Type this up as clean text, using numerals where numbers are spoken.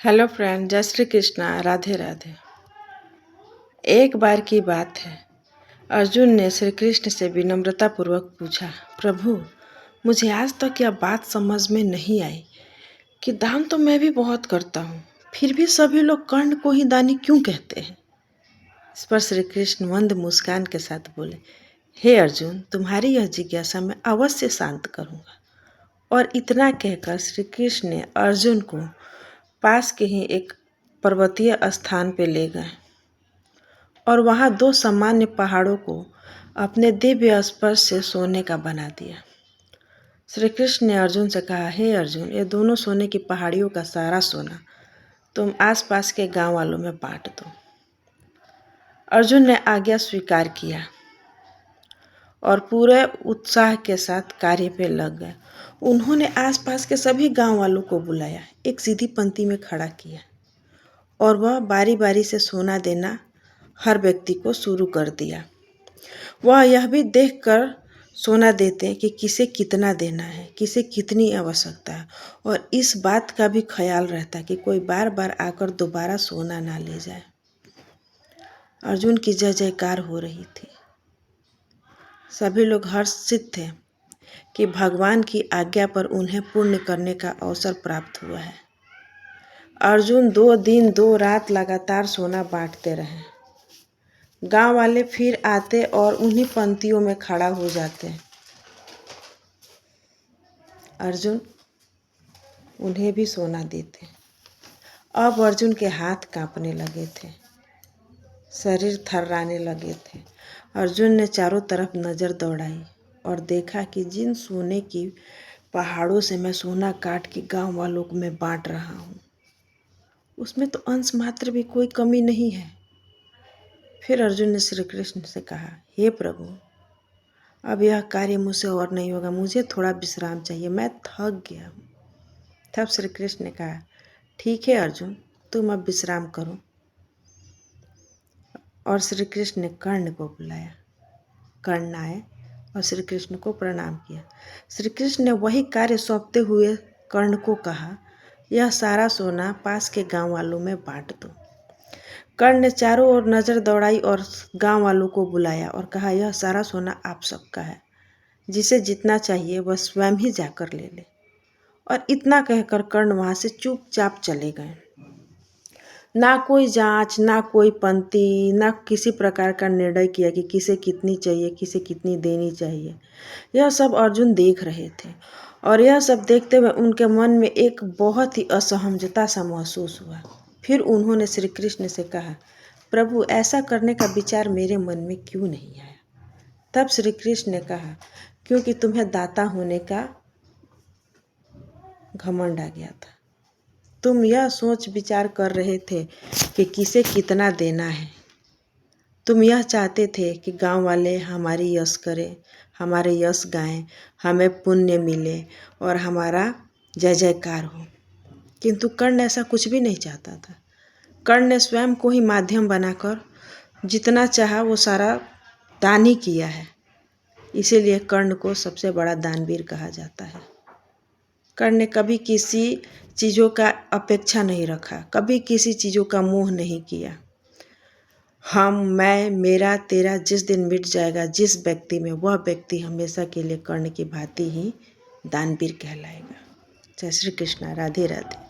Hello friend, जय श्री कृष्णा, राधे राधे। एक बार की बात है, अर्जुन ने श्री कृष्ण से विनम्रतापूर्वक पूछा, प्रभु मुझे आज तक यह बात समझ में नहीं आई कि दान तो मैं भी बहुत करता हूँ, फिर भी सभी लोग कर्ण को ही दानी क्यों कहते हैं। इस पर श्री कृष्ण मंद मुस्कान के साथ बोले, हे अर्जुन, तुम्हारी यह जिज्ञासा मैं अवश्य शांत करूँगा। और इतना कहकर श्री कृष्ण ने अर्जुन को पास के ही एक पर्वतीय स्थान पर ले गए और वहाँ दो सामान्य पहाड़ों को अपने दिव्य स्पर्श से सोने का बना दिया। श्री कृष्ण ने अर्जुन से कहा, हे अर्जुन, ये दोनों सोने की पहाड़ियों का सारा सोना तुम आसपास के गांव वालों में बांट दो। अर्जुन ने आज्ञा स्वीकार किया और पूरे उत्साह के साथ कार्य पे लग गए। उन्होंने आसपास के सभी गांव वालों को बुलाया, एक सीधी पंक्ति में खड़ा किया और वह बारी बारी से सोना देना हर व्यक्ति को शुरू कर दिया। वह यह भी देखकर सोना देते कि किसे कितना देना है, किसे कितनी आवश्यकता है, और इस बात का भी ख्याल रहता कि कोई बार बार आकर दोबारा सोना ना ले जाए। अर्जुन की जय जयकार हो रही थी। सभी लोग हर्षित थे कि भगवान की आज्ञा पर उन्हें पुण्य करने का अवसर प्राप्त हुआ है। अर्जुन 2 दिन 2 रात लगातार सोना बांटते रहे। गांव वाले फिर आते और उन्हीं पंक्तियों में खड़ा हो जाते। अर्जुन उन्हें भी सोना देते। अब अर्जुन के हाथ कांपने लगे थे, शरीर थर्राने लगे थे। अर्जुन ने चारों तरफ नज़र दौड़ाई और देखा कि जिन सोने की पहाड़ों से मैं सोना काट के गांव वालों को मैं बांट रहा हूँ, उसमें तो अंश मात्र भी कोई कमी नहीं है। फिर अर्जुन ने श्री कृष्ण से कहा, हे प्रभु, अब यह कार्य मुझसे और नहीं होगा, मुझे थोड़ा विश्राम चाहिए, मैं थक गया हूँ। तब श्री कृष्ण ने कहा, ठीक है अर्जुन, तुम अब विश्राम करो। और श्री कृष्ण ने कर्ण को बुलाया। कर्ण आए और श्री कृष्ण को प्रणाम किया। श्री कृष्ण ने वही कार्य सौंपते हुए कर्ण को कहा, यह सारा सोना पास के गांव वालों में बांट दो। कर्ण ने चारों ओर नज़र दौड़ाई और गांव वालों को बुलाया और कहा, यह सारा सोना आप सबका है, जिसे जितना चाहिए वह स्वयं ही जाकर ले ले। और इतना कहकर कर्ण वहाँ से चुपचाप चले गए। ना कोई जांच, ना कोई पंक्ति, ना किसी प्रकार का निर्णय किया कि किसे कितनी चाहिए, किसे कितनी देनी चाहिए। यह सब अर्जुन देख रहे थे और यह सब देखते हुए उनके मन में एक बहुत ही असहजता सा महसूस हुआ। फिर उन्होंने श्री कृष्ण से कहा, प्रभु, ऐसा करने का विचार मेरे मन में क्यों नहीं आया। तब श्री कृष्ण ने कहा, क्योंकि तुम्हें दाता होने का घमंड आ गया था। तुम यह सोच विचार कर रहे थे कि किसे कितना देना है। तुम यह चाहते थे कि गांव वाले हमारी यश करें, हमारे यश गाएं, हमें पुण्य मिले और हमारा जय जयकार हो। किंतु कर्ण ऐसा कुछ भी नहीं चाहता था। कर्ण ने स्वयं को ही माध्यम बनाकर जितना चाहा वो सारा दान ही किया है। इसीलिए कर्ण को सबसे बड़ा दानवीर कहा जाता है। कर्ण ने कभी किसी चीज़ों का अपेक्षा नहीं रखा, कभी किसी चीज़ों का मोह नहीं किया। हम, मैं, मेरा, तेरा जिस दिन मिट जाएगा जिस व्यक्ति में, वह व्यक्ति हमेशा के लिए कर्ण की भांति ही दानवीर कहलाएगा। जय श्री कृष्णा, राधे राधे।